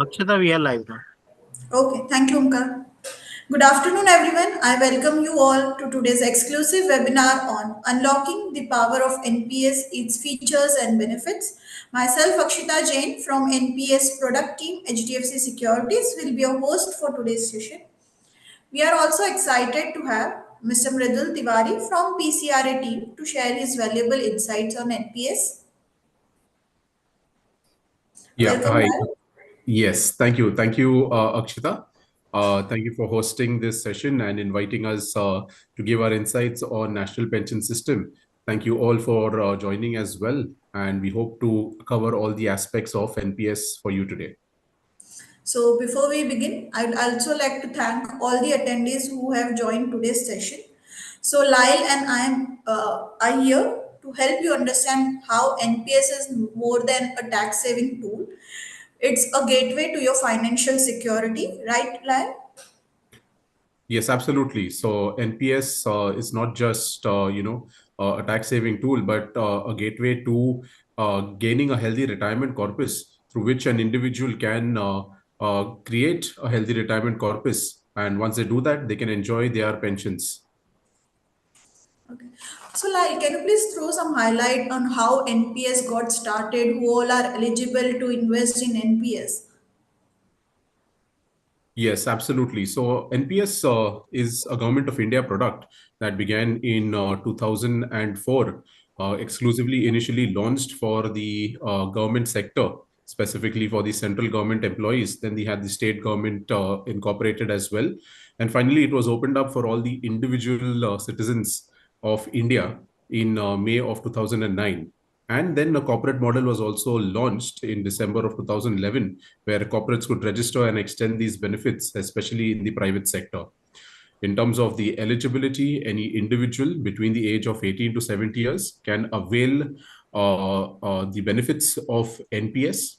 Akshita, we are live now. Okay, thank you, Umkar. Good afternoon, everyone. I welcome you all to today's exclusive webinar on unlocking the power of NPS, its features and benefits. Myself, Akshita Jain from NPS product team HDFC Securities will be your host for today's session. We are also excited to have Mr. Mridul Tiwari from PCRA team to share his valuable insights on NPS. Yeah, Welcome, hi. Lyle. Yes, thank you. Thank you, Akshita. Thank you for hosting this session and inviting us to give our insights on national pension system. Thank you all for joining as well. And we hope to cover all the aspects of NPS for you today. So before we begin, I'd also like to thank all the attendees who have joined today's session. So Lyle and I are here to help you understand how NPS is more than a tax saving tool. It's a gateway to your financial security, right, Lyle? Yes, absolutely. So NPS is not just a tax saving tool, but a gateway to gaining a healthy retirement corpus through which an individual can create a healthy retirement corpus. And once they do that, they can enjoy their pensions. Okay. So Lyle, can you please throw some highlight on how NPS got started, who all are eligible to invest in NPS? Yes, absolutely. So NPS is a Government of India product that began in 2004, exclusively initially launched for the government sector, specifically for the central government employees. Then they had the state government incorporated as well. And finally, it was opened up for all the individual citizens of India in May of 2009. And then a corporate model was also launched in December of 2011 where corporates could register and extend these benefits, especially in the private sector. In terms of the eligibility, any individual between the age of 18 to 70 years can avail the benefits of NPS.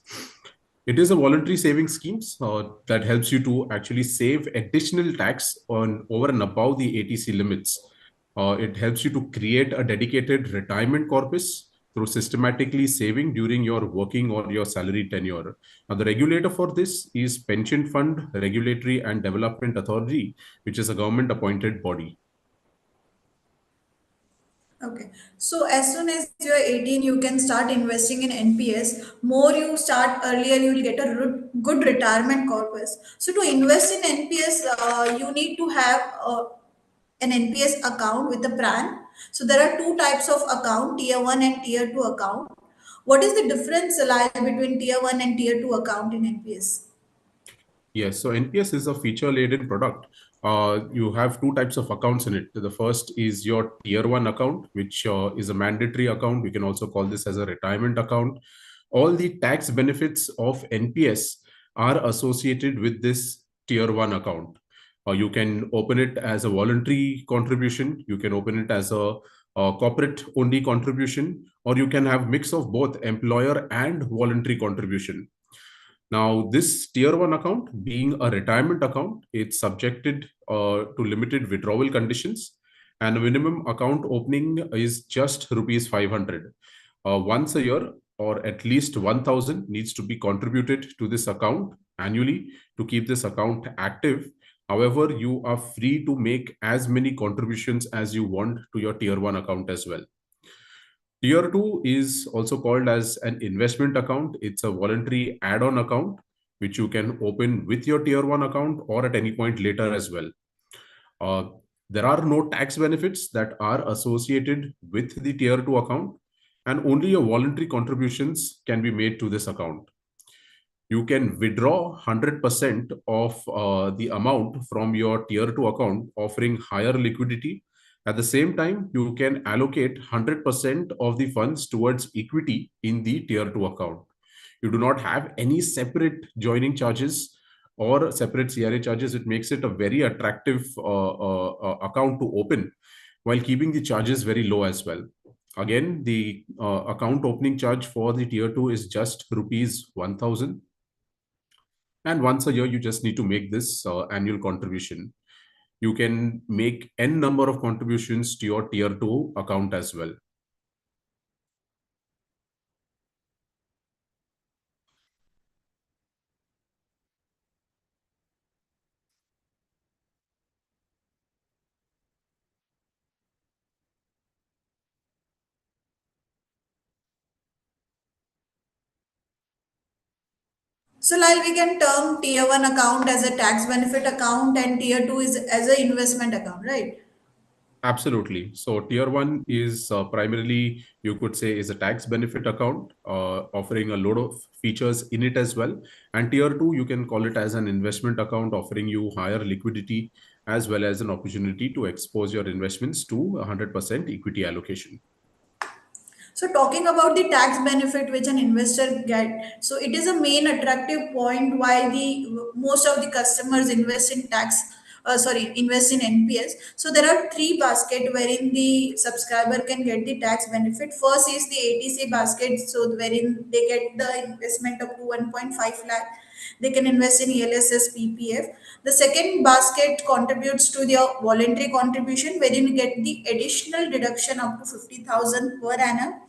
It is a voluntary saving schemes that helps you to actually save additional tax on over and above the ATC limits. It helps you to create a dedicated retirement corpus through systematically saving during your working or your salary tenure. Now, the regulator for this is Pension Fund Regulatory and Development Authority, which is a government appointed body. Okay. So as soon as you're 18, you can start investing in NPS. More you start earlier, you will get a good retirement corpus. So to invest in NPS, you need to have an NPS account with a PRAN. So there are two types of account, tier 1 and tier 2 account. What is the difference, Lyle, between tier 1 and tier 2 account in NPS? Yes, so NPS is a feature-laden product. You have two types of accounts in it. The first is your tier one account, which is a mandatory account. We can also call this as a retirement account. All the tax benefits of NPS are associated with this tier one account. You can open it as a voluntary contribution. You can open it as a corporate only contribution, or you can have mix of both employer and voluntary contribution. Now, this tier one account being a retirement account, it's subjected to limited withdrawal conditions, and a minimum account opening is just rupees 500. Once a year, or at least 1,000 needs to be contributed to this account annually to keep this account active. However, you are free to make as many contributions as you want to your tier one account as well. Tier 2 is also called as an investment account. It's a voluntary add-on account which you can open with your tier 1 account or at any point later as well. Uh, there are no tax benefits that are associated with the tier 2 account, and only your voluntary contributions can be made to this account. You can withdraw 100% of the amount from your tier 2 account, offering higher liquidity. At the same time, you can allocate 100% of the funds towards equity in the tier 2 account. You do not have any separate joining charges or separate CRA charges. It makes it a very attractive account to open while keeping the charges very low as well. Again, the account opening charge for the tier 2 is just rupees 1,000. And once a year, you just need to make this annual contribution. You can make n number of contributions to your tier 2 account as well. So Lyle, we can term tier one account as a tax benefit account and tier two is as an investment account, right? Absolutely. So tier one is primarily, you could say, is a tax benefit account, offering a lot of features in it as well. And tier two, you can call it as an investment account, offering you higher liquidity as well as an opportunity to expose your investments to 100% equity allocation. So talking about the tax benefit which an investor get, so it is a main attractive point why the most of the customers invest in invest in NPS. So there are three basket wherein the subscriber can get the tax benefit. First is the ATC basket, so wherein they get the investment up to 1.5 lakh. They can invest in ELSS PPF. The second basket contributes to their voluntary contribution, wherein you get the additional deduction up to 50,000 per annum,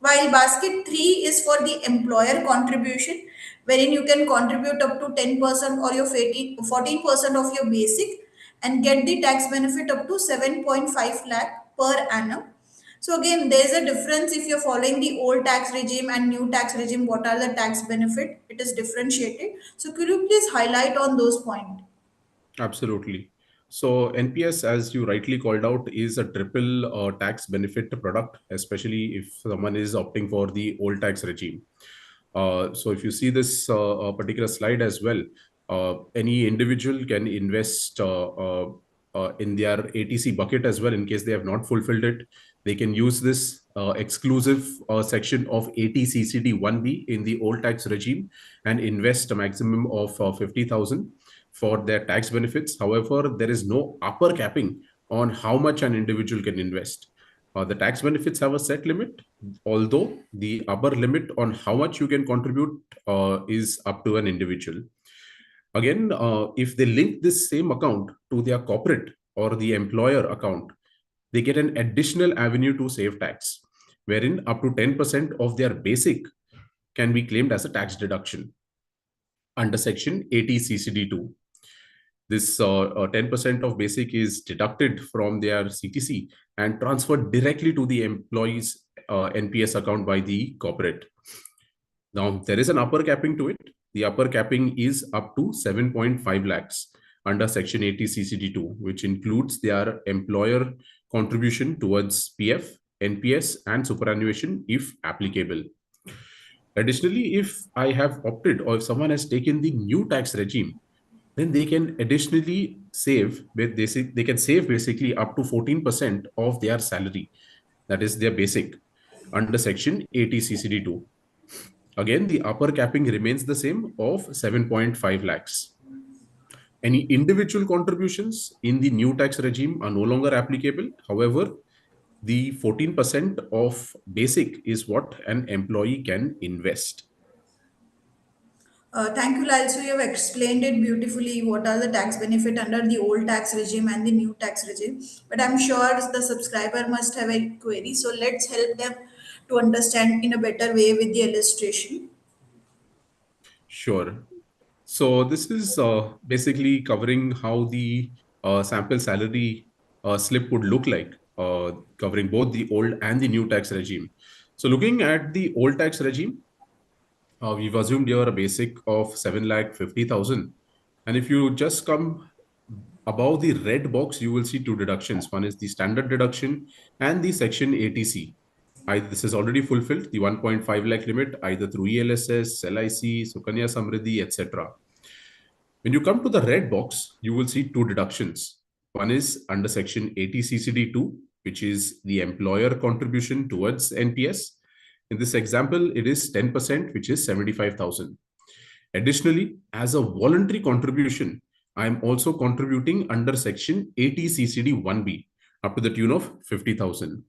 while basket 3 is for the employer contribution, wherein you can contribute up to 10% or your 14% of your basic and get the tax benefit up to 7.5 lakh per annum. So again, there is a difference if you're following the old tax regime and new tax regime. What are the tax benefit? It is differentiated. So could you please highlight on those points? Absolutely. So NPS, as you rightly called out, is a triple tax benefit product, especially if someone is opting for the old tax regime. So if you see this particular slide as well, any individual can invest in their ATC bucket as well in case they have not fulfilled it. They can use this exclusive section of ATCCD 1B in the old tax regime and invest a maximum of 50,000 for their tax benefits. However, there is no upper capping on how much an individual can invest. The tax benefits have a set limit, although the upper limit on how much you can contribute is up to an individual. Again, if they link this same account to their corporate or the employer account, they get an additional avenue to save tax, wherein up to 10% of their basic can be claimed as a tax deduction under Section 80CCD2. This 10% of basic is deducted from their CTC and transferred directly to the employee's NPS account by the corporate. Now, there is an upper capping to it. The upper capping is up to 7.5 lakhs under Section 80CCD2, which includes their employer contribution towards PF, NPS, and superannuation if applicable. Additionally, if I have opted or if someone has taken the new tax regime, then they can additionally save with basic, they can save basically up to 14% of their salary, that is their basic, under Section 80CCD2. Again, the upper capping remains the same of 7.5 lakhs. Any individual contributions in the new tax regime are no longer applicable. However, the 14% of basic is what an employee can invest. Thank you, Lal. So you have explained it beautifully. What are the tax benefit under the old tax regime and the new tax regime? But I'm sure the subscriber must have a query. So let's help them to understand in a better way with the illustration. Sure. So this is basically covering how the sample salary slip would look like, covering both the old and the new tax regime. So looking at the old tax regime, we've assumed here a basic of 7,50,000. And if you just come above the red box, you will see two deductions. One is the standard deduction and the section ATC. This is already fulfilled, the 1.5 lakh limit, either through ELSS, LIC, Sukanya Samriddhi, etc. When you come to the red box, you will see two deductions. One is under section 80CCD2, which is the employer contribution towards NPS. In this example, it is 10%, which is 75,000. Additionally, as a voluntary contribution, I am also contributing under section 80CCD 1B up to the tune of 50,000.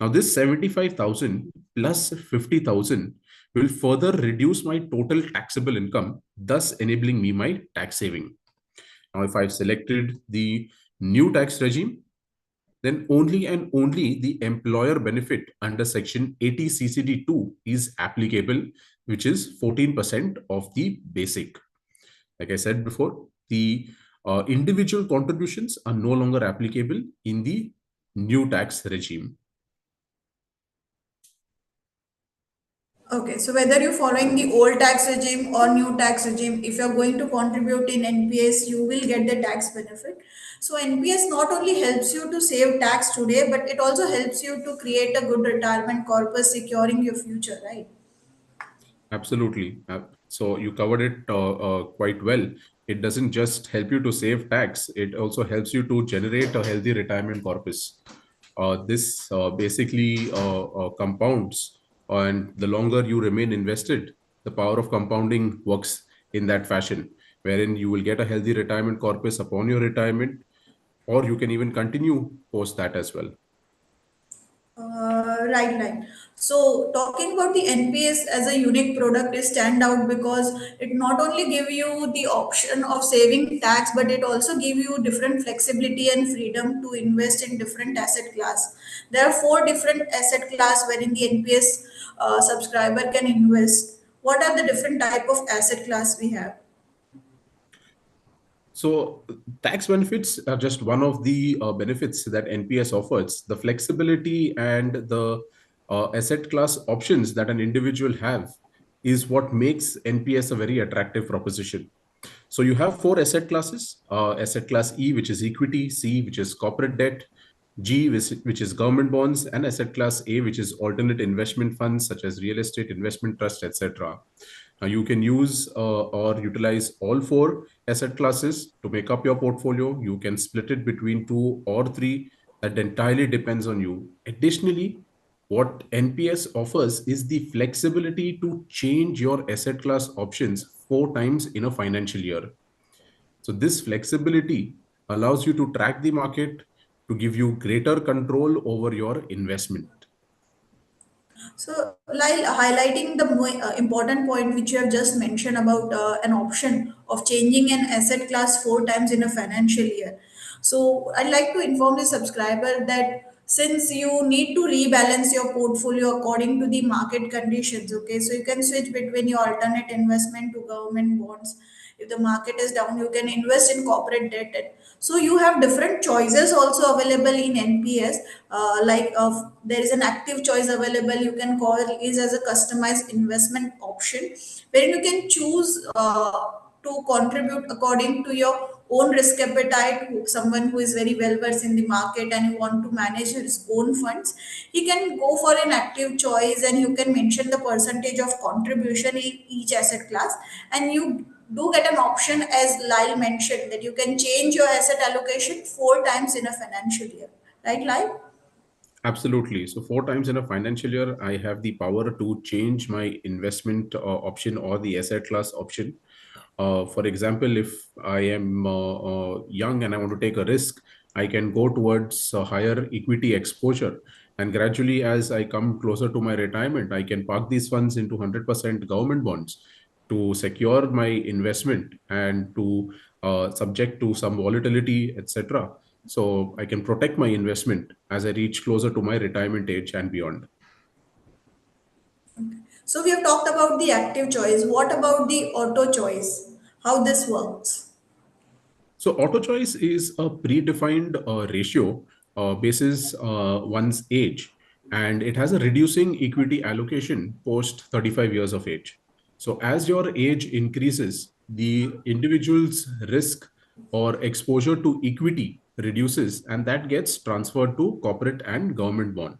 Now, this 75,000 plus 50,000 will further reduce my total taxable income, thus enabling me my tax saving. Now, if I've selected the new tax regime, then only and only the employer benefit under section 80CCD2 is applicable, which is 14% of the basic. Like I said before, the individual contributions are no longer applicable in the new tax regime. Okay, so whether you're following the old tax regime or new tax regime, if you're going to contribute in NPS, you will get the tax benefit. So NPS not only helps you to save tax today, but it also helps you to create a good retirement corpus, securing your future, right? Absolutely. So you covered it quite well. It doesn't just help you to save tax, it also helps you to generate a healthy retirement corpus. This basically compounds, and the longer you remain invested, the power of compounding works in that fashion, wherein you will get a healthy retirement corpus upon your retirement, or you can even continue post that as well. Right. So talking about the NPS as a unique product is stand out because it not only give you the option of saving tax, but it also give you different flexibility and freedom to invest in different asset class. There are four different asset class wherein the NPS subscriber can invest. What are the different type of asset class we have? So, tax benefits are just one of the benefits that NPS offers. The flexibility and the asset class options that an individual have is what makes NPS a very attractive proposition. So you have four asset classes: asset class E, which is equity; C, which is corporate debt; G, which is government bonds; and asset class A, which is alternate investment funds such as real estate, investment trust, etc. Now you can use or utilize all four asset classes to make up your portfolio. You can split it between two or three. That entirely depends on you. Additionally, what NPS offers is the flexibility to change your asset class options four times in a financial year. So this flexibility allows you to track the market to give you greater control over your investment. So, Lyle, highlighting the important point which you have just mentioned about an option of changing an asset class four times in a financial year. So, I'd like to inform the subscriber that since you need to rebalance your portfolio according to the market conditions, okay, so you can switch between your alternate investment to government bonds. If the market is down, you can invest in corporate debt. So you have different choices also available in NPS. There is an active choice available. You can call it as a customized investment option, where you can choose to contribute according to your own risk appetite. Someone who is very well versed in the market and you want to manage his own funds, he can go for an active choice, and you can mention the percentage of contribution in each asset class, and you do get an option, as Lyle mentioned, that you can change your asset allocation four times in a financial year. Right, Lyle? Absolutely. So four times in a financial year, I have the power to change my investment option or the asset class option. For example, if I am young and I want to take a risk, I can go towards a higher equity exposure. And gradually, as I come closer to my retirement, I can park these funds into 100% government bonds to secure my investment and to subject to some volatility, etc. So I can protect my investment as I reach closer to my retirement age and beyond. So we have talked about the active choice. What about the auto choice? How this works? So auto choice is a predefined ratio basis one's age, and it has a reducing equity allocation post 35 years of age. So as your age increases, the individual's risk or exposure to equity reduces, and that gets transferred to corporate and government bond.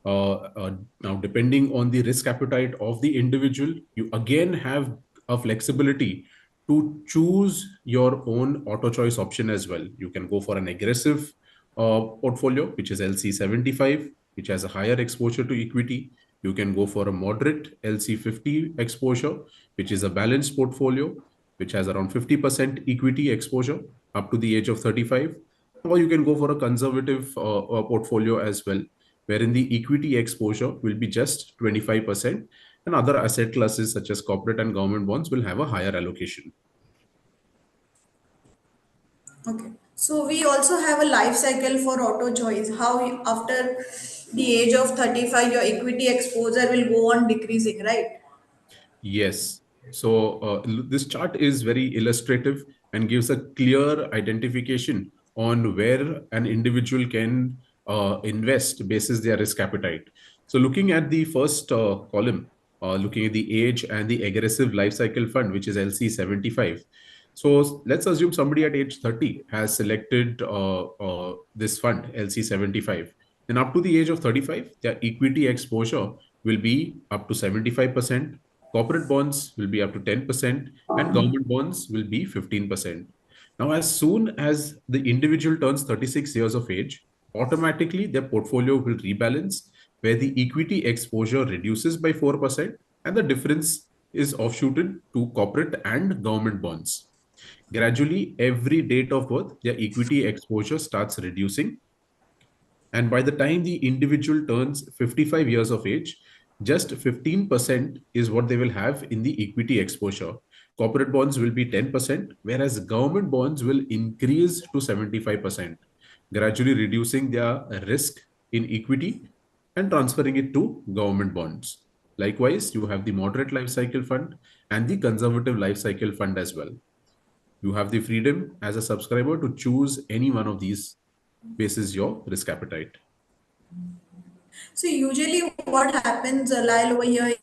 Now, depending on the risk appetite of the individual, you again have a flexibility to choose your own auto choice option as well. You can go for an aggressive portfolio, which is LC75, which has a higher exposure to equity. You can go for a moderate LC50 exposure, which is a balanced portfolio, which has around 50% equity exposure up to the age of 35. Or you can go for a conservative portfolio as well, wherein the equity exposure will be just 25%, and other asset classes such as corporate and government bonds will have a higher allocation. Okay. So we also have a life cycle for auto choice. After the age of 35, your equity exposure will go on decreasing, right? Yes. So this chart is very illustrative and gives a clear identification on where an individual can invest basis their risk appetite. So looking at the first column, looking at the age and the aggressive life cycle fund, which is LC75. So let's assume somebody at age 30 has selected this fund, LC75. Then up to the age of 35, their equity exposure will be up to 75%, corporate bonds will be up to 10%, and government bonds will be 15%. Now, as soon as the individual turns 36 years of age, automatically their portfolio will rebalance where the equity exposure reduces by 4% and the difference is offshooted to corporate and government bonds. Gradually, every date of birth, their equity exposure starts reducing. And by the time the individual turns 55 years of age, just 15% is what they will have in the equity exposure. Corporate bonds will be 10%, whereas government bonds will increase to 75%, gradually reducing their risk in equity and transferring it to government bonds. Likewise, you have the moderate life cycle fund and the conservative life cycle fund as well. You have the freedom as a subscriber to choose any one of these basis your risk appetite. So usually what happens, Lyle, over here,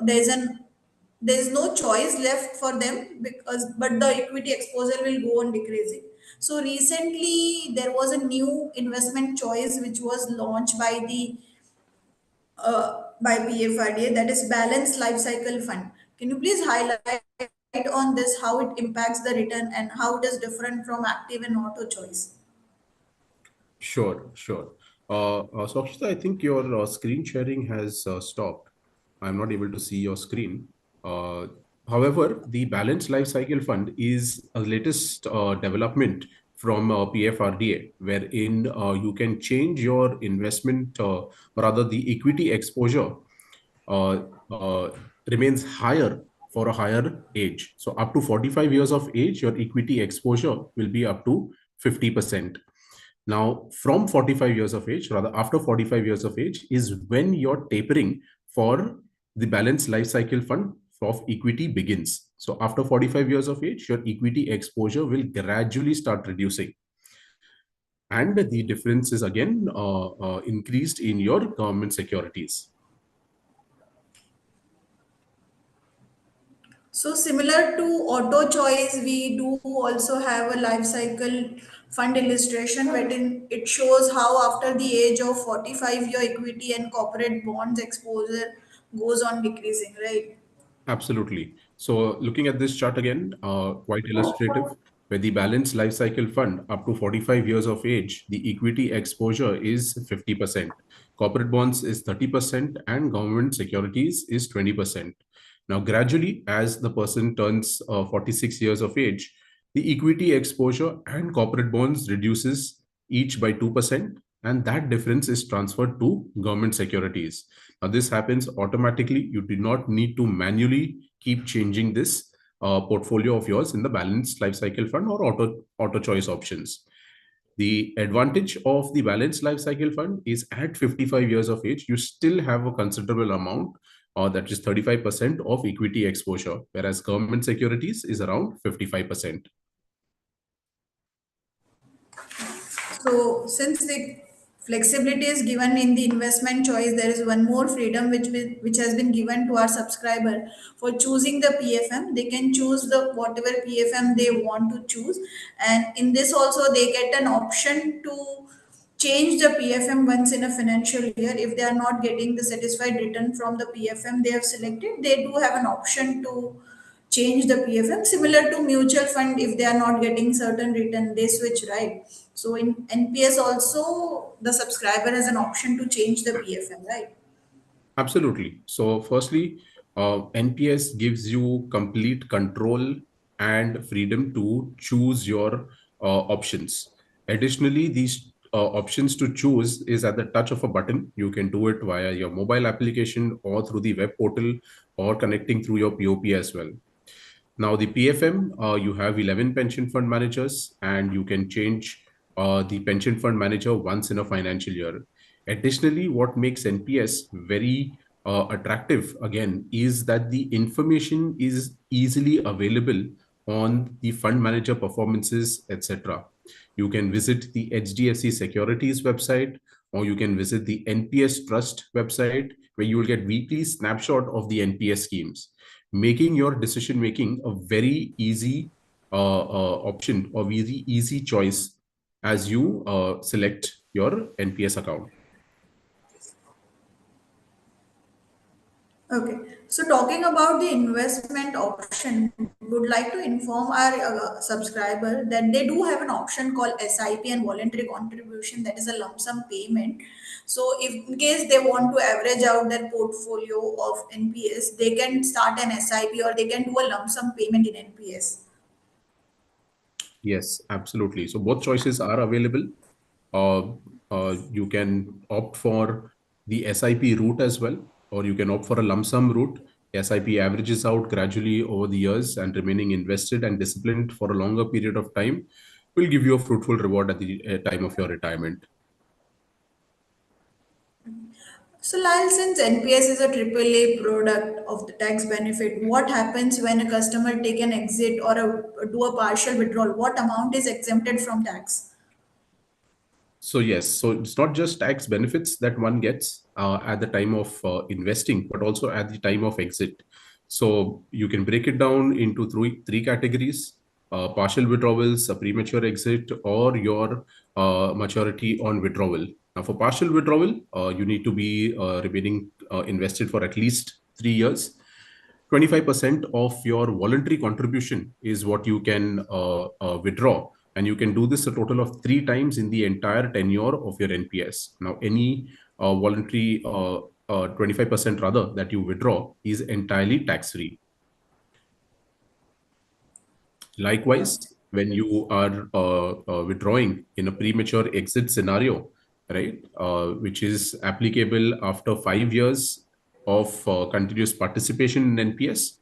there's an there's no choice left for them, because but the equity exposure will go on decreasing. So recently there was a new investment choice which was launched by PFRDA, that is balanced life cycle fund. Can you please highlight on this, how it impacts the return and how it is different from active and auto choice? Sure, sure. So, Akshita, I think your screen sharing has stopped. I'm not able to see your screen. Uh, However, the Balanced Life Cycle Fund is a latest development from PFRDA, wherein you can change your investment, or rather the equity exposure uh, uh, remains higher for a higher age. So up to 45 years of age, your equity exposure will be up to 50%. Now, from 45 years of age, rather after 45 years of age, is when your tapering for the balanced life cycle fund of equity begins. So after 45 years of age, your equity exposure will gradually start reducing. And the difference is again increased in your government securities. So similar to auto choice, we do also have a life cycle fund illustration wherein it shows how after the age of 45 your equity and corporate bonds exposure goes on decreasing, right? Absolutely. So looking at this chart again, quite illustrative, where the balanced life cycle fund up to 45 years of age, the equity exposure is 50%. Corporate bonds is 30% and government securities is 20%. Now, gradually, as the person turns 46 years of age, the equity exposure and corporate bonds reduces each by 2%, and that difference is transferred to government securities. Now, this happens automatically. You do not need to manually keep changing this portfolio of yours in the balanced life cycle fund or auto choice options. The advantage of the balanced life cycle fund is at 55 years of age, you still have a considerable amount, that is 35% of equity exposure, whereas government securities is around 55%. So, since the flexibility is given in the investment choice, there is one more freedom which has been given to our subscriber for choosing the PFM. They can choose the whatever PFM they want to choose, and in this also they get an option to change the PFM once in a financial year. If they are not getting the satisfied return from the PFM they have selected, they do have an option to change the PFM. Similar to mutual fund, if they are not getting certain return, they switch, right? So in NPS also, the subscriber has an option to change the PFM, right? Absolutely. So, firstly, NPS gives you complete control and freedom to choose your options. Additionally, these options to choose is at the touch of a button. You can do it via your mobile application or through the web portal or connecting through your POP as well. Now, the PFM, you have 11 pension fund managers, and you can change the pension fund manager once in a financial year. Additionally, what makes NPS very attractive again is that the information is easily available on the fund manager performances, etc. You can visit the HDFC Securities website, or you can visit the NPS Trust website, where you will get weekly snapshot of the NPS schemes, making your decision making a very easy option or very easy choice as you select your NPS account. Okay, so talking about the investment option, would like to inform our subscriber that they do have an option called SIP and voluntary contribution, that is a lump sum payment. So, if in case they want to average out their portfolio of NPS, they can start an SIP or they can do a lump sum payment in NPS. Yes, absolutely. So both choices are available. Uh, you can opt for the SIP route as well, or you can opt for a lump sum route. SIP averages out gradually over the years, and remaining invested and disciplined for a longer period of time will give you a fruitful reward at the time of your retirement. So, Lyle, since NPS is a AAA product of the tax benefit, what happens when a customer take an exit or do a partial withdrawal? What amount is exempted from tax? So yes, so it's not just tax benefits that one gets at the time of investing, but also at the time of exit. So you can break it down into three categories: partial withdrawals, a premature exit, or your maturity on withdrawal. Now, for partial withdrawal, you need to be remaining invested for at least 3 years. 25% of your voluntary contribution is what you can withdraw, and you can do this a total of 3 times in the entire tenure of your NPS. Now, any voluntary 25% rather that you withdraw is entirely tax free. Likewise, when you are withdrawing in a premature exit scenario, right, which is applicable after 5 years of continuous participation in NPS,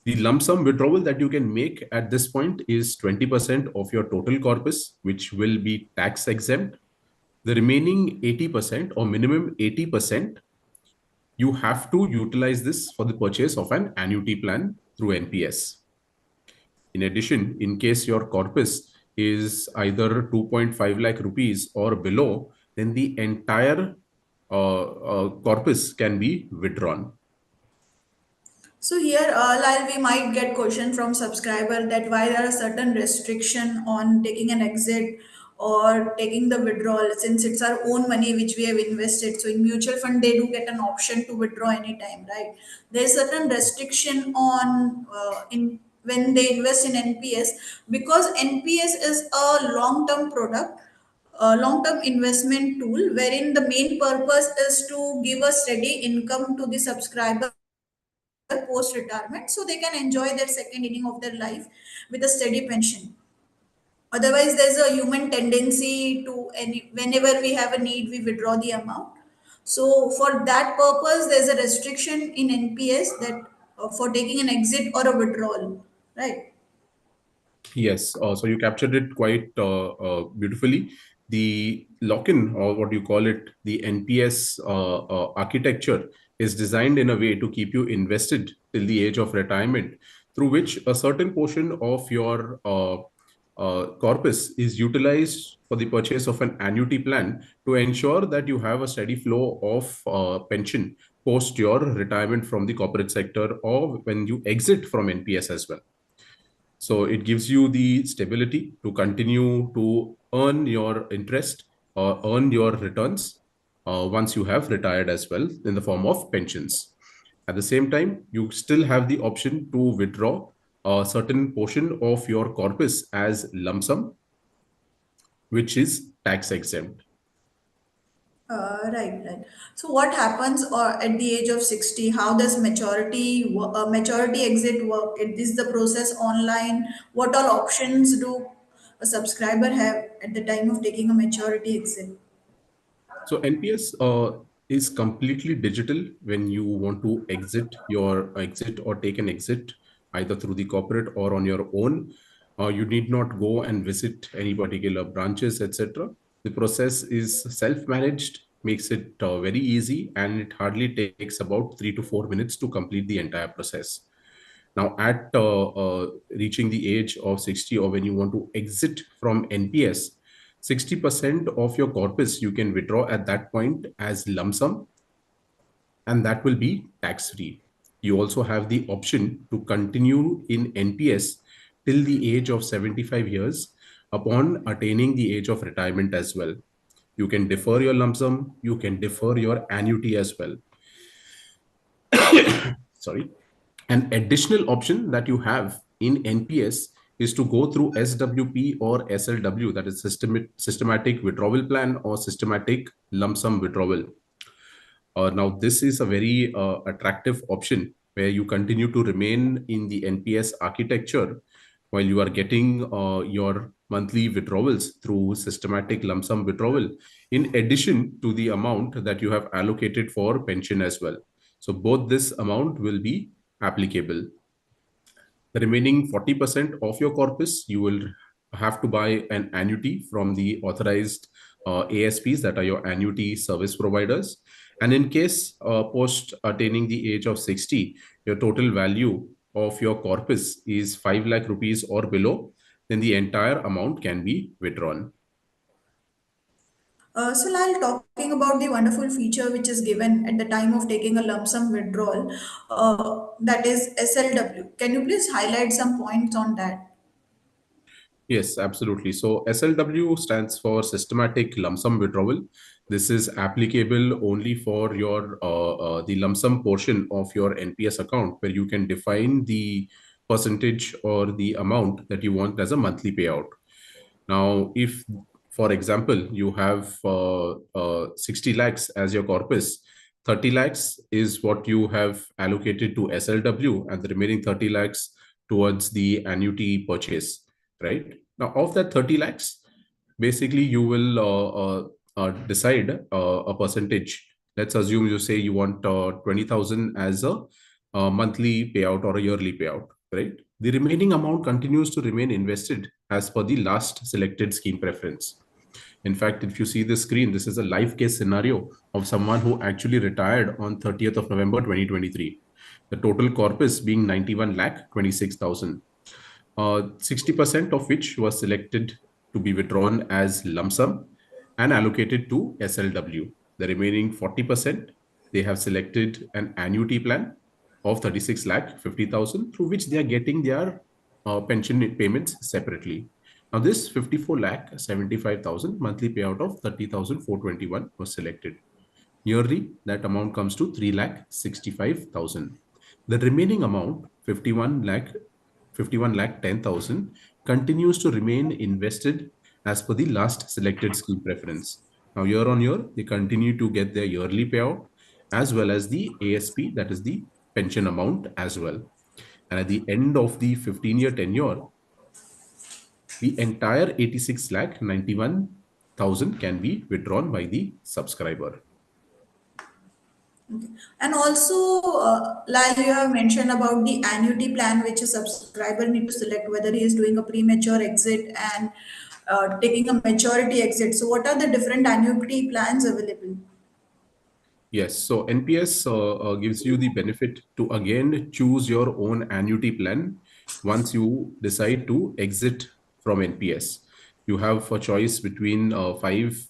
the lump sum withdrawal that you can make at this point is 20% of your total corpus, which will be tax exempt. The remaining 80% or minimum 80%, you have to utilize this for the purchase of an annuity plan through NPS. In addition, in case your corpus is either 2.5 lakh rupees or below, then the entire corpus can be withdrawn. So here, Lyle, we might get question from subscriber that why there are certain restriction on taking an exit or taking the withdrawal, since it's our own money which we have invested. So in mutual fund, they do get an option to withdraw anytime, right? There's certain restriction on in when they invest in NPS, because NPS is a long-term product, a long-term investment tool, wherein the main purpose is to give a steady income to the subscriber post retirement, so they can enjoy their second inning of their life with a steady pension. Otherwise, there's a human tendency to any whenever we have a need, we withdraw the amount. So for that purpose, there's a restriction in NPS that for taking an exit or a withdrawal, right? Yes, so you captured it quite beautifully. The lock-in, or what you call it, the NPS architecture is designed in a way to keep you invested till the age of retirement, through which a certain portion of your corpus is utilized for the purchase of an annuity plan to ensure that you have a steady flow of pension post your retirement from the corporate sector, or when you exit from NPS as well. So it gives you the stability to continue to earn your interest or earn your returns once you have retired as well, in the form of pensions. At the same time, you still have the option to withdraw a certain portion of your corpus as lump sum, which is tax exempt. Right. So what happens at the age of 60? How does maturity exit work? Is the process online? What all options do a subscriber have at the time of taking a maturity exit? So NPS is completely digital when you want to exit or take an exit either through the corporate or on your own. You need not go and visit any particular branches, etc. The process is self-managed, makes it very easy, and it hardly takes about 3 to 4 minutes to complete the entire process. Now, at reaching the age of 60, or when you want to exit from NPS, 60% of your corpus you can withdraw at that point as lump sum, and that will be tax free. You also have the option to continue in NPS till the age of 75 years upon attaining the age of retirement as well. You can defer your lump sum, you can defer your annuity as well. Sorry. An additional option that you have in NPS is to go through SWP or SLW, that is systematic withdrawal plan or systematic lump sum withdrawal. Now, this is a very attractive option where you continue to remain in the NPS architecture while you are getting your monthly withdrawals through systematic lump sum withdrawal, in addition to the amount that you have allocated for pension as well. So both this amount will be applicable. The remaining 40% of your corpus, you will have to buy an annuity from the authorized ASPs, that are your annuity service providers. And in case post attaining the age of 60, your total value of your corpus is 5 lakh rupees or below, then the entire amount can be withdrawn. So, Lyle, talking about the wonderful feature which is given at the time of taking a lump sum withdrawal, that is SLW. Can you please highlight some points on that? Yes, absolutely. So SLW stands for systematic lump sum withdrawal. This is applicable only for your the lump sum portion of your NPS account, where you can define the percentage or the amount that you want as a monthly payout. Now, if, for example, you have 60 lakhs as your corpus, 30 lakhs is what you have allocated to SLW, and the remaining 30 lakhs towards the annuity purchase, right? Now, of that 30 lakhs, basically you will decide a percentage. Let's assume you say you want 20,000 as a monthly payout or a yearly payout, right? The remaining amount continues to remain invested as per the last selected scheme preference. In fact, if you see the screen, this is a live case scenario of someone who actually retired on 30th of November 2023. The total corpus being 91 lakh 26,000. 60% of which was selected to be withdrawn as lump sum and allocated to SLW. The remaining 40%, they have selected an annuity plan of 36 lakh 50,000, through which they are getting their pension payments separately. Now, this 54 lakh 75,000 monthly payout of 30,421 was selected. Yearly, that amount comes to 3 lakh 65,000. The remaining amount, 51 lakh 10,000, continues to remain invested as per the last selected scheme preference. Now, year on year, they continue to get their yearly payout as well as the ASP, that is the pension amount as well. And at the end of the 15-year tenure, the entire 86 lakh 91,000 can be withdrawn by the subscriber. And also, like you have mentioned about the annuity plan, which a subscriber need to select whether he is doing a premature exit and taking a maturity exit. So, what are the different annuity plans available? Yes, so NPS gives you the benefit to again choose your own annuity plan once you decide to exit from NPS. You have a choice between five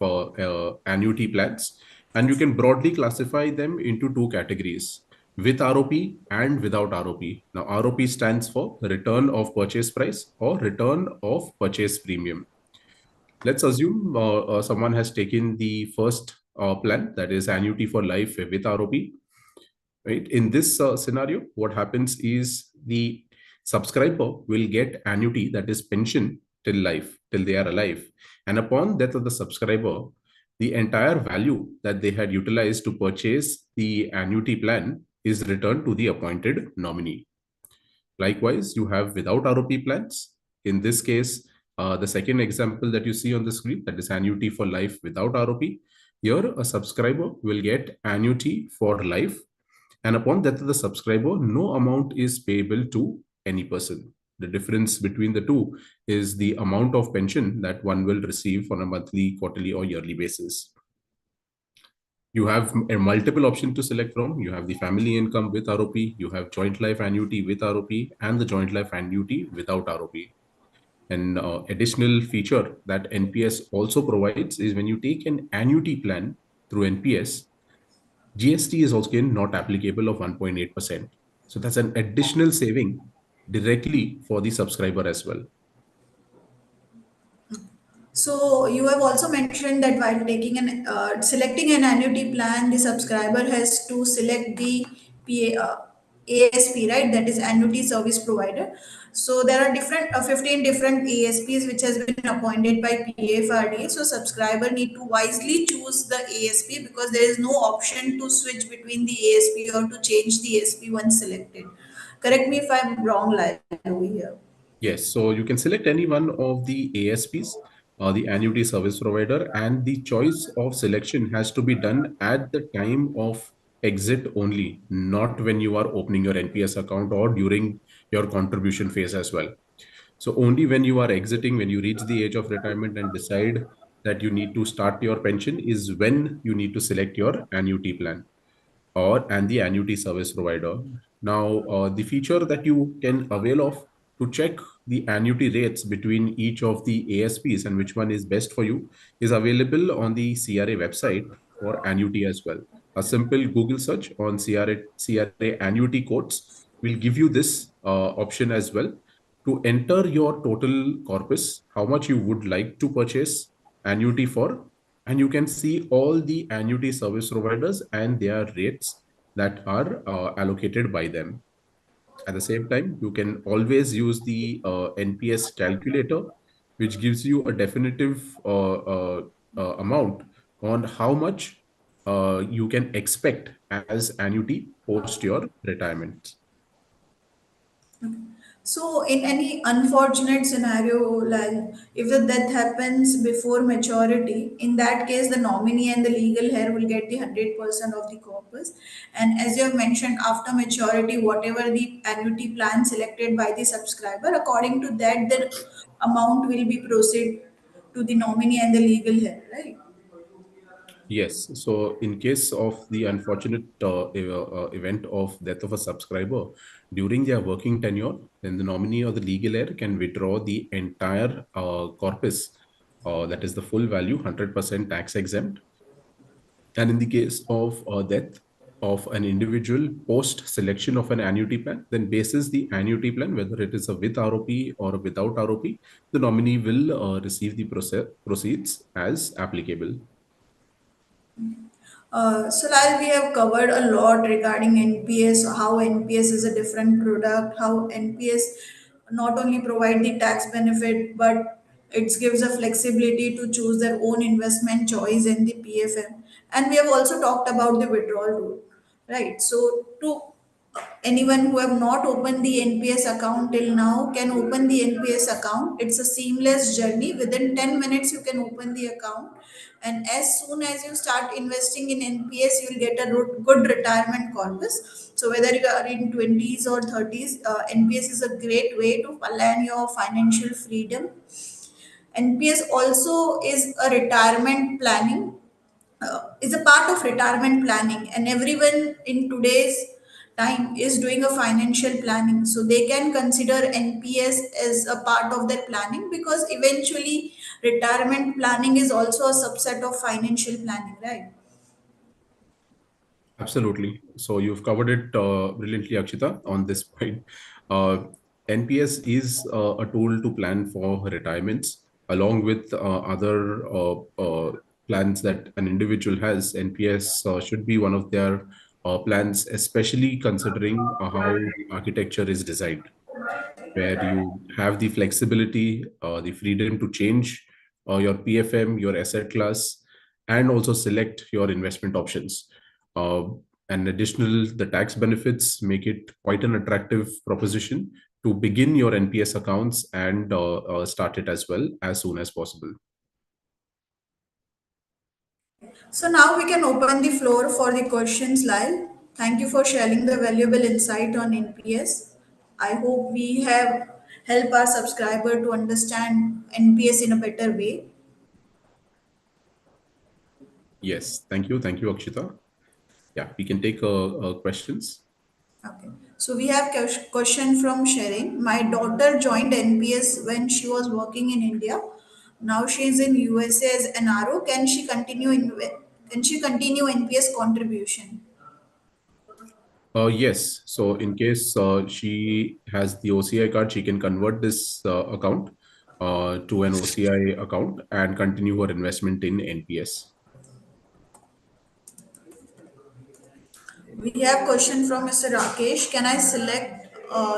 annuity plans, and you can broadly classify them into two categories: with ROP and without ROP. Now, ROP stands for return of purchase price or return of purchase premium. Let's assume someone has taken the first plan, that is annuity for life with ROP. Right? In this scenario, what happens is the subscriber will get annuity, that is pension, till life, till they are alive. And upon death of the subscriber, the entire value that they had utilized to purchase the annuity plan is returned to the appointed nominee. Likewise, you have without ROP plans. In this case, the second example that you see on the screen, that is annuity for life without ROP. Here, a subscriber will get annuity for life, and upon death of the subscriber, no amount is payable to any person. The difference between the two is the amount of pension that one will receive on a monthly, quarterly, or yearly basis. You have a multiple option to select from. You have the family income with ROP, you have joint life annuity with ROP, and the joint life annuity without ROP. An additional feature that NPS also provides is when you take an annuity plan through NPS, GST is also again not applicable of 1.8%. So that's an additional saving directly for the subscriber as well. So you have also mentioned that while taking an selecting an annuity plan, the subscriber has to select the ASP, right? That is annuity service provider. So there are 15 different ASPs which has been appointed by PFRDA. So subscriber need to wisely choose the ASP because there is no option to switch between the ASP or to change the ASP once selected. Correct me if I'm wrong, Lyle, over here. Yes, so you can select any one of the ASPs, the annuity service provider, and the choice of selection has to be done at the time of exit only, not when you are opening your NPS account or during your contribution phase as well. So only when you are exiting, when you reach the age of retirement and decide that you need to start your pension is when you need to select your annuity plan or and the annuity service provider. Now, the feature that you can avail of to check the annuity rates between each of the ASPs and which one is best for you is available on the CRA website for annuity as well. A simple Google search on CRA annuity quotes will give you this option as well to enter your total corpus, how much you would like to purchase annuity for, and you can see all the annuity service providers and their rates that are allocated by them. At the same time, you can always use the NPS calculator, which gives you a definitive amount on how much you can expect as annuity post your retirement. So, in any unfortunate scenario, like if the death happens before maturity, in that case, the nominee and the legal heir will get the 100% of the corpus. And as you have mentioned, after maturity, whatever the annuity plan selected by the subscriber, according to that, the amount will be proceed to the nominee and the legal heir, right? Yes. So, in case of the unfortunate event of death of a subscriber during their working tenure, then the nominee or the legal heir can withdraw the entire corpus, that is the full value, 100% tax exempt. And in the case of death of an individual post selection of an annuity plan, then basis the annuity plan, whether it is a with ROP or without ROP, the nominee will receive the proceeds as applicable. So, Lyle, we have covered a lot regarding NPS, how NPS is a different product, how NPS not only provide the tax benefit, but it gives a flexibility to choose their own investment choice in the PFM. And we have also talked about the withdrawal rule, right? So, to anyone who have not opened the NPS account till now can open the NPS account. It's a seamless journey. Within 10 minutes, you can open the account. And as soon as you start investing in NPS, you'll get a good retirement corpus. So whether you are in 20s or 30s, NPS is a great way to plan your financial freedom. NPS also is a retirement planning is a part of retirement planning, and everyone in today's time is doing a financial planning, so they can consider NPS as a part of their planning because eventually retirement planning is also a subset of financial planning, right? Absolutely. So you've covered it brilliantly, Akshita, on this point. Uh, NPS is a tool to plan for retirements, along with other plans that an individual has. NPS should be one of their plans, especially considering how the architecture is designed, where you have the flexibility, the freedom to change your PFM, your asset class, and also select your investment options. Uh, and additional, the tax benefits make it quite an attractive proposition to begin your NPS accounts and start it as well as soon as possible. So now we can open the floor for the questions, Lyle. Thank you for sharing the valuable insight on NPS. I hope we have helped our subscriber to understand NPS in a better way. Yes, thank you, Akshita. Yeah, we can take questions. Okay. So we have question from Sharon. My daughter joined NPS when she was working in India. Now she is in USA as an RO. Can she continue NPS contribution? Yes, so in case she has the OCI card, she can convert this account to an OCI account and continue her investment in NPS. We have question from Mr. Rakesh. Can I select?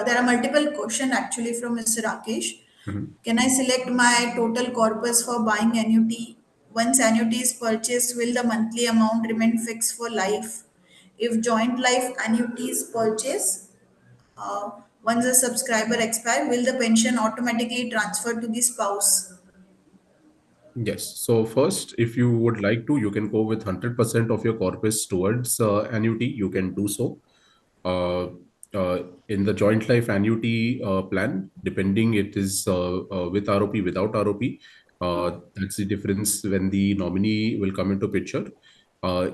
There are multiple question actually from Mr. Rakesh. Mhm. Can I select my total corpus for buying annuity? Once annuity is purchased, will the monthly amount remain fixed for life? If joint life annuity is purchased, uh, once the subscriber expire, will the pension automatically transfer to the spouse? Yes. So first, if you would like to, you can go with 100% of your corpus towards annuity. You can do so. Uh, in the joint life annuity plan, depending it is with ROP, without ROP, that's the difference when the nominee will come into picture.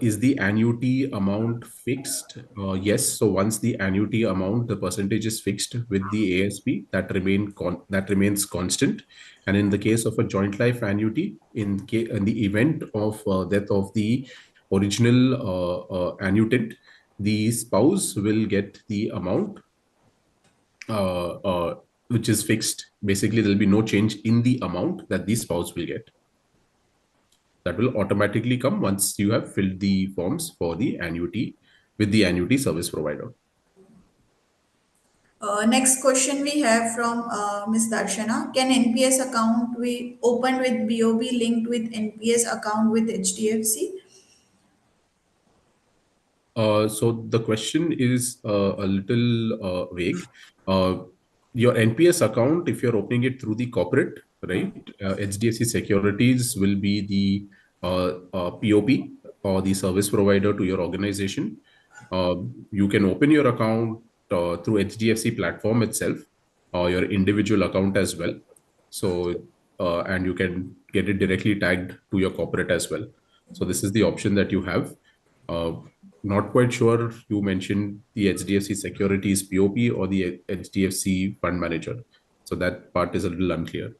Is the annuity amount fixed? Yes. So once the annuity amount, the percentage is fixed with the ASP, that remains constant. And in the case of a joint life annuity, in the event of death of the original annuitant, the spouse will get the amount uh, uh, which is fixed. Basically, there'll be no change in the amount that the spouse will get. That will automatically come once you have filled the forms for the annuity with the annuity service provider. Next question we have from Ms. Darshana. Can NPS account we open with BOB linked with NPS account with HDFC? So the question is a little vague. Uh, your NPS account, if you're opening it through the corporate, right? HDFC Securities will be the POP or the service provider to your organization. You can open your account through HDFC platform itself, or your individual account as well. So, and you can get it directly tagged to your corporate as well. So this is the option that you have. Uh, Not quite sure you mentioned the HDFC Securities POP or the HDFC Fund Manager. So that part is a little unclear.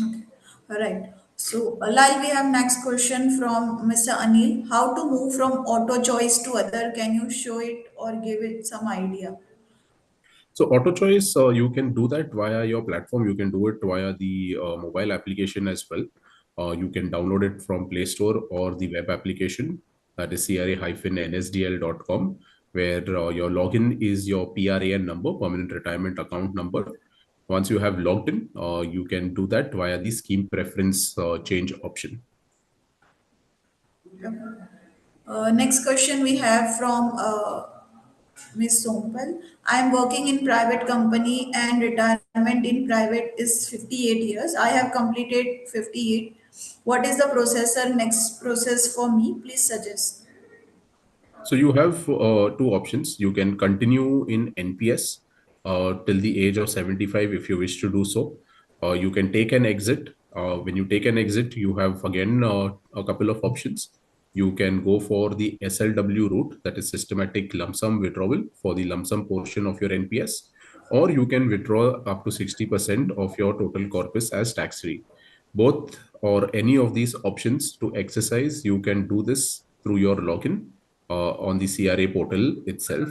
Okay. All right. So, Lyle, we have next question from Mr. Anil. How to move from auto choice to other? Can you show it or give it some idea? So auto choice, you can do that via your platform. You can do it via the mobile application as well. You can download it from Play Store or the web application, that is cra-nsdl.com, where your login is your PRAN number, permanent retirement account number. Once you have logged in, you can do that via the scheme preference change option. Next question we have from Ms. Sompal. I am working in private company and retirement in private is 58 years. I have completed 58. What is the processor next process for me? Please suggest. So you have two options. You can continue in NPS till the age of 75 if you wish to do so. You can take an exit. When you take an exit, you have again a couple of options. You can go for the SLW route, that is systematic lump sum withdrawal for the lump sum portion of your NPS, or you can withdraw up to 60% of your total corpus as tax free. Both or any of these options to exercise, you can do this through your login on the CRA portal itself.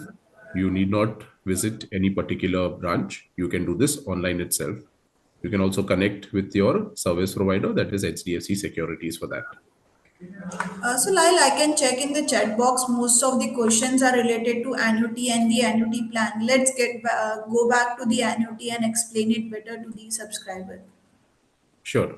You need not visit any particular branch. You can do this online itself. You can also connect with your service provider, that is HDFC Securities, for that. So, Lyle, I can check in the chat box. Most of the questions are related to annuity and the annuity plan. Let's go back to the annuity and explain it better to the subscriber. Sure.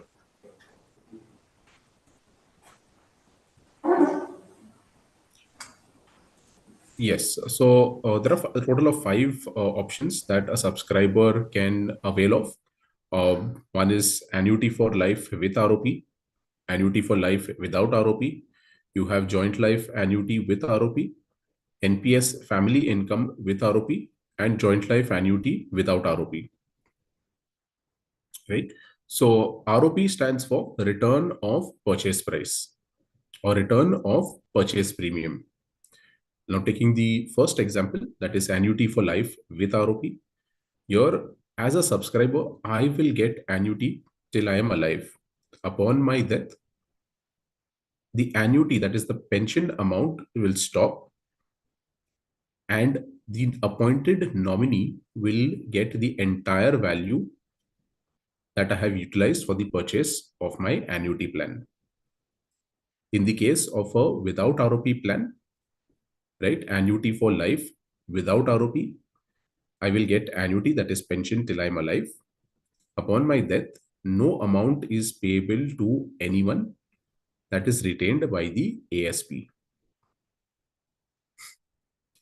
Yes. So there are a total of five options that a subscriber can avail of. One is annuity for life with ROP, annuity for life without ROP. You have joint life annuity with ROP, NPS family income with ROP, and joint life annuity without ROP, right? So ROP stands for return of purchase price. or return of purchase premium. Now, taking the first example, that is annuity for life with ROP. Here, as a subscriber, I will get annuity till I am alive. Upon my death, the annuity, that is the pension amount, will stop, and the appointed nominee will get the entire value that I have utilized for the purchase of my annuity plan. In the case of a without ROP plan, right, annuity for life without ROP, I will get annuity, that is pension till I'm alive. Upon my death, no amount is payable to anyone, that is retained by the ASP.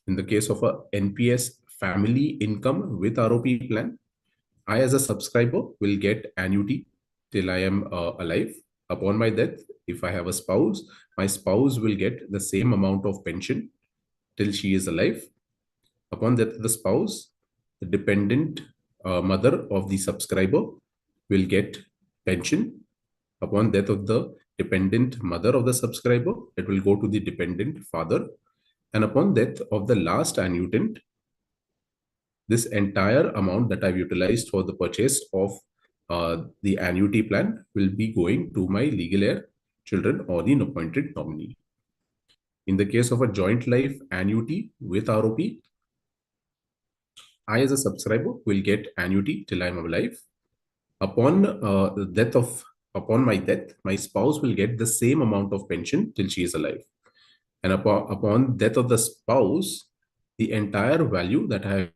In the case of a NPS family income with ROP plan, I as a subscriber will get annuity till I am alive. Upon my death, if I have a spouse, my spouse will get the same amount of pension till she is alive. Upon death of the spouse, the dependent mother of the subscriber will get pension. Upon death of the dependent mother of the subscriber, it will go to the dependent father. And upon death of the last annuitant, this entire amount that I've utilized for the purchase of the annuity plan will be going to my legal heir, children, or the appointed nominee. In the case of a joint life annuity with ROP, I as a subscriber will get annuity till I'm alive. Upon the death of upon my death, my spouse will get the same amount of pension till she is alive. And upon death of the spouse, the entire value that I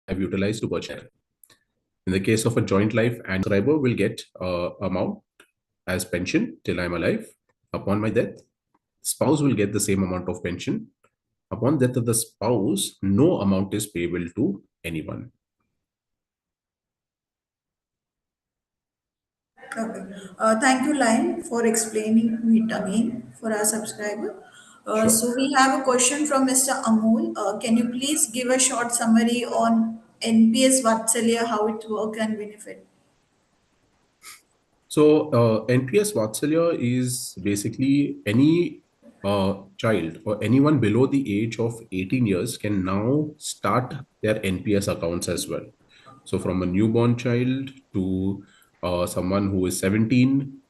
have utilized to purchase. In the case of a joint life, and subscriber will get amount as pension till I'm alive. Upon my death, spouse will get the same amount of pension. Upon death of the spouse, no amount is payable to anyone. Okay. Thank you, Lyle, for explaining it again for our subscriber. Sure. So we have a question from Mr. Amol. Can you please give a short summary on NPS Vatsalya, how it work and benefit? So NPS Vatsalya is basically any child or anyone below the age of 18 years can now start their NPS accounts as well. So from a newborn child to someone who is 17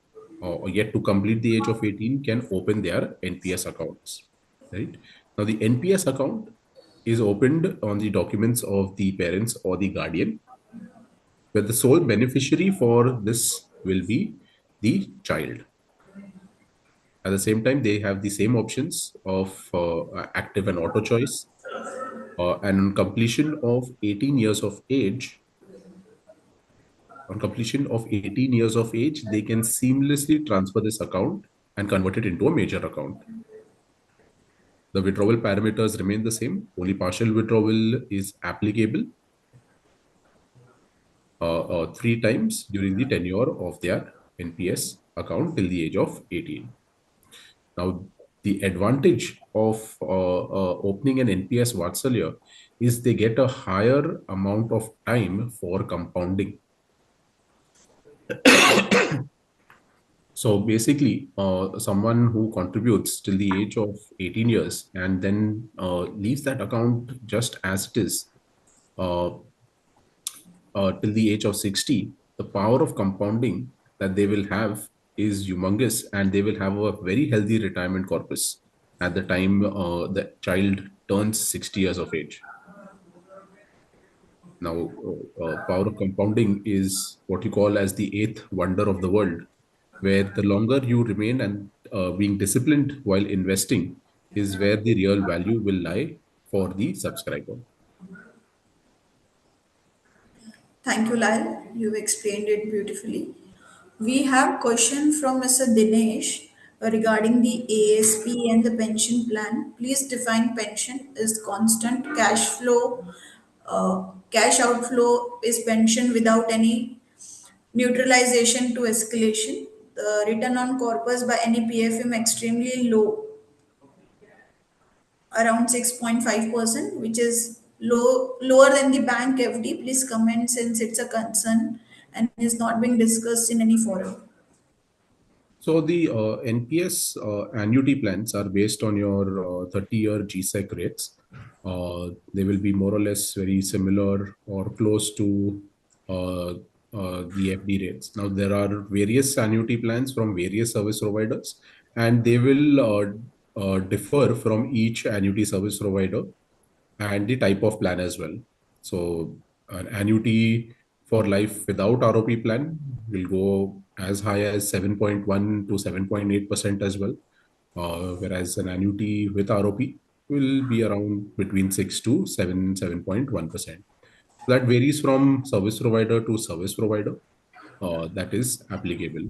or yet to complete the age of 18 can open their NPS accounts, right? Now the NPS account is opened on the documents of the parents or the guardian, where the sole beneficiary for this will be the child. At the same time, they have the same options of active and auto choice. And of 18 years of age, on completion of 18 years of age, they can seamlessly transfer this account and convert it into a major account. The withdrawal parameters remain the same. Only partial withdrawal is applicable 3 times during the tenure of their NPS account till the age of 18. Now, the advantage of opening an NPS Vatsalya is they get a higher amount of time for compounding. So basically, someone who contributes till the age of 18 years and then leaves that account just as it is uh, till the age of 60, the power of compounding that they will have is humongous, and they will have a very healthy retirement corpus at the time the child turns 60 years of age. Now, power of compounding is what you call as the eighth wonder of the world, where the longer you remain and being disciplined while investing is where the real value will lie for the subscriber. Thank you, Lyle. You explained it beautifully. We have question from Mr. Dinesh regarding the ASP and the pension plan. Please define pension is constant cash flow. Cash outflow is pension without any neutralization to escalation. The return on corpus by any PFM extremely low, around 6.5%, which is lower than the bank FD? Please comment since it's a concern and is not being discussed in any forum. So the NPS annuity plans are based on your 30-year GSEC rates. They will be more or less very similar or close to uh, the FD rates. Now, there are various annuity plans from various service providers, and they will differ from each annuity service provider and the type of plan as well. So an annuity for life without ROP plan will go as high as 7.1 to 7.8% as well, whereas an annuity with ROP will be around between 6 to 7.1%. That varies from service provider to service provider. That is applicable.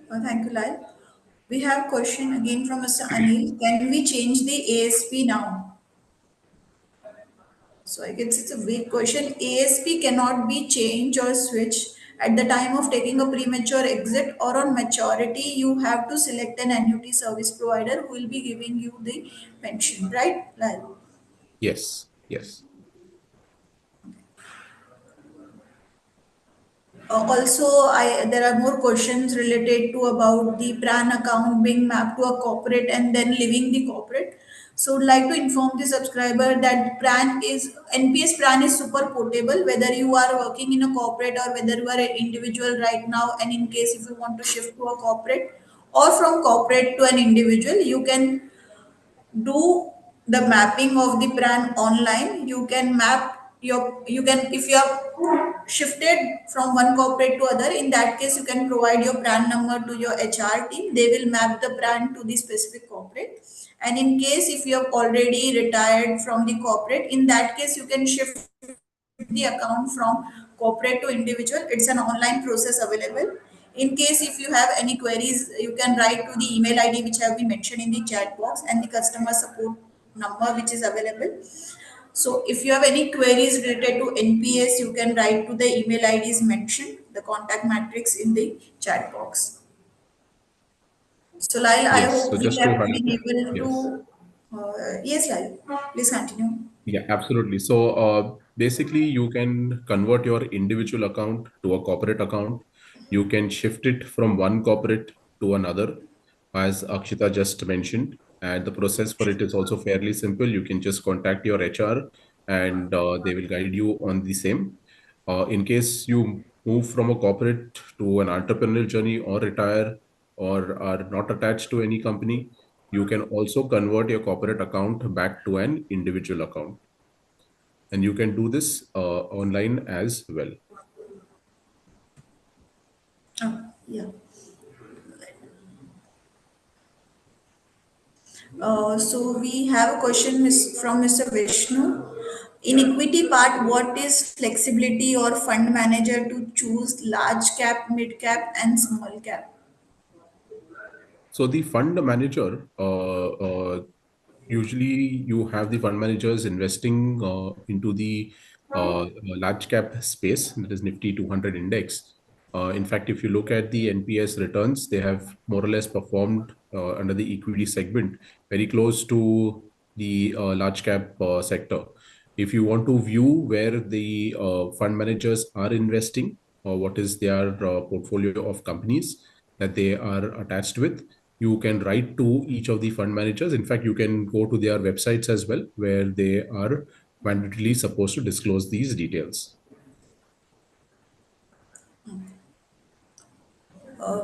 Thank you, Lyle. We have question again from Mr. Anil. Can we change the ASP now? So I guess it's a weak question. ASP cannot be changed or switched at the time of taking a premature exit or on maturity. You have to select an annuity service provider who will be giving you the pension, right, Lyle? Yes, yes. Also, there are more questions related to about the PRAN account being mapped to a corporate and then leaving the corporate. So, would like to inform the subscriber that PRAN is NPS PRAN is super portable, whether you are working in a corporate or whether you are an individual right now. And in case if you want to shift to a corporate or from corporate to an individual, you can do the mapping of the brand online. You can map your, you can, if you have shifted from one corporate to other, in that case you can provide your brand number to your HR team. They will map the brand to the specific corporate. And in case if you have already retired from the corporate, in that case you can shift the account from corporate to individual. It's an online process available. In case if you have any queries, you can write to the email ID which have been mentioned in the chat box and the customer support number which is available. So if you have any queries related to NPS, you can write to the email IDs mentioned, the contact matrix in the chat box. So Lyle, I Yes. hope So we just to have been highlight, able yes. to, yes Lyle, please continue. Yeah, absolutely. So basically, you can convert your individual account to a corporate account. You can shift it from one corporate to another, as Akshita just mentioned. And the process for it is also fairly simple. You can just contact your HR and they will guide you on the same. In case you move from a corporate to an entrepreneurial journey or retire or are not attached to any company, you can also convert your corporate account back to an individual account. And you can do this online as well. Yeah. So we have a question from Mr. Vishnu. In equity part, what is flexibility or fund manager to choose large cap, mid cap, and small cap? So the fund manager, usually you have the fund managers investing into the large cap space, that is Nifty 200 index. In fact, if you look at the NPS returns, they have more or less performed under the equity segment very close to the large cap sector. If you want to view where the fund managers are investing or what is their portfolio of companies that they are attached with, you can write to each of the fund managers. In fact, you can go to their websites as well, where they are mandatorily supposed to disclose these details.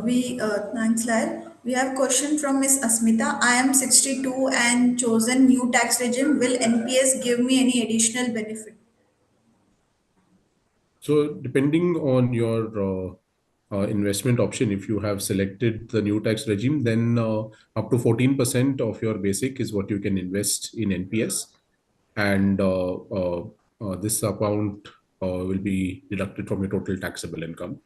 We Thanks, Lyle. We have question from Miss Asmita. I am 62 and chosen new tax regime. Will NPS give me any additional benefit? So, depending on your investment option, if you have selected the new tax regime, then up to 14% of your basic is what you can invest in NPS. And this amount will be deducted from your total taxable income.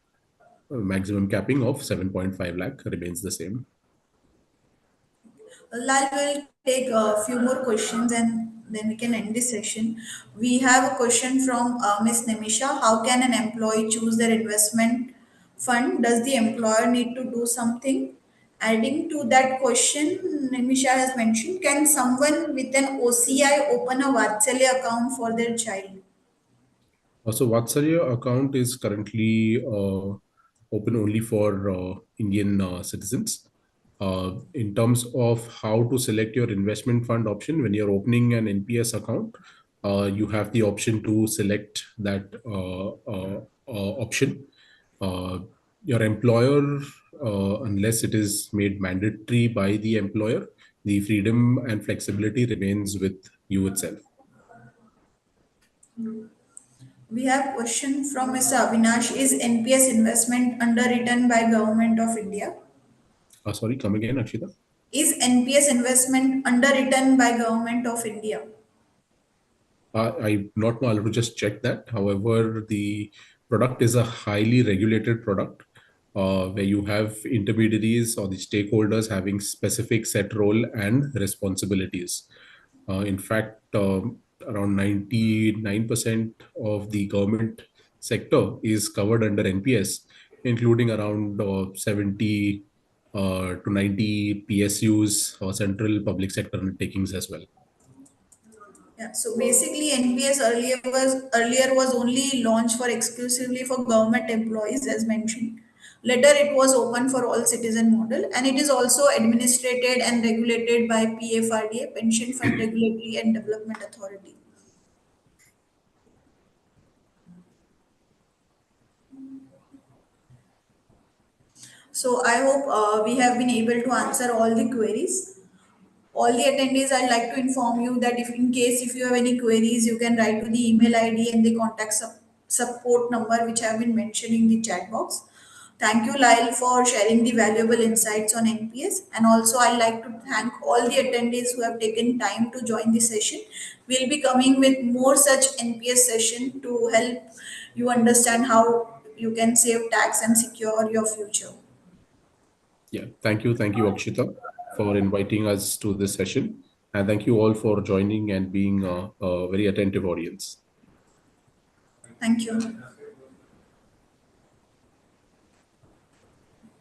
Maximum capping of 7.5 lakh remains the same. Lal will take a few more questions and then we can end this session. We have a question from Miss Nimisha. How can an employee choose their investment fund? Does the employer need to do something? Adding to that question, Nisha has mentioned, can someone with an OCI open a Vatsalya account for their child? So Vatsalya account is currently open only for Indian citizens. In terms of how to select your investment fund option, when you're opening an NPS account, you have the option to select that option. Uh, your employer, unless it is made mandatory by the employer, the freedom and flexibility remains with you itself. We have question from Mr. Avinash. Is NPS investment underwritten by Government of India? Sorry, come again, Akshita. Is NPS investment underwritten by Government of India? I not know. I'll have to just check that. However, the product is a highly regulated product where you have intermediaries or the stakeholders having specific set role and responsibilities. In fact, around 99% of the government sector is covered under NPS, including around 70 to 90 PSUs or central public sector undertakings as well. Yeah, so basically NPS earlier was only launched for exclusively for government employees as mentioned. Later it was open for all citizen model and it is also administered and regulated by PFRDA, Pension Fund Regulatory and Development Authority. So I hope we have been able to answer all the queries. All the attendees, I'd like to inform you that if in case if you have any queries, you can write to the email ID and the contact support number which have been mentioned in the chat box. Thank you, Lyle, for sharing the valuable insights on NPS. And also, I'd like to thank all the attendees who have taken time to join the session. We'll be coming with more such NPS session to help you understand how you can save tax and secure your future. Yeah, thank you, Akshita, for inviting us to this session, and thank you all for joining and being a very attentive audience. Thank you.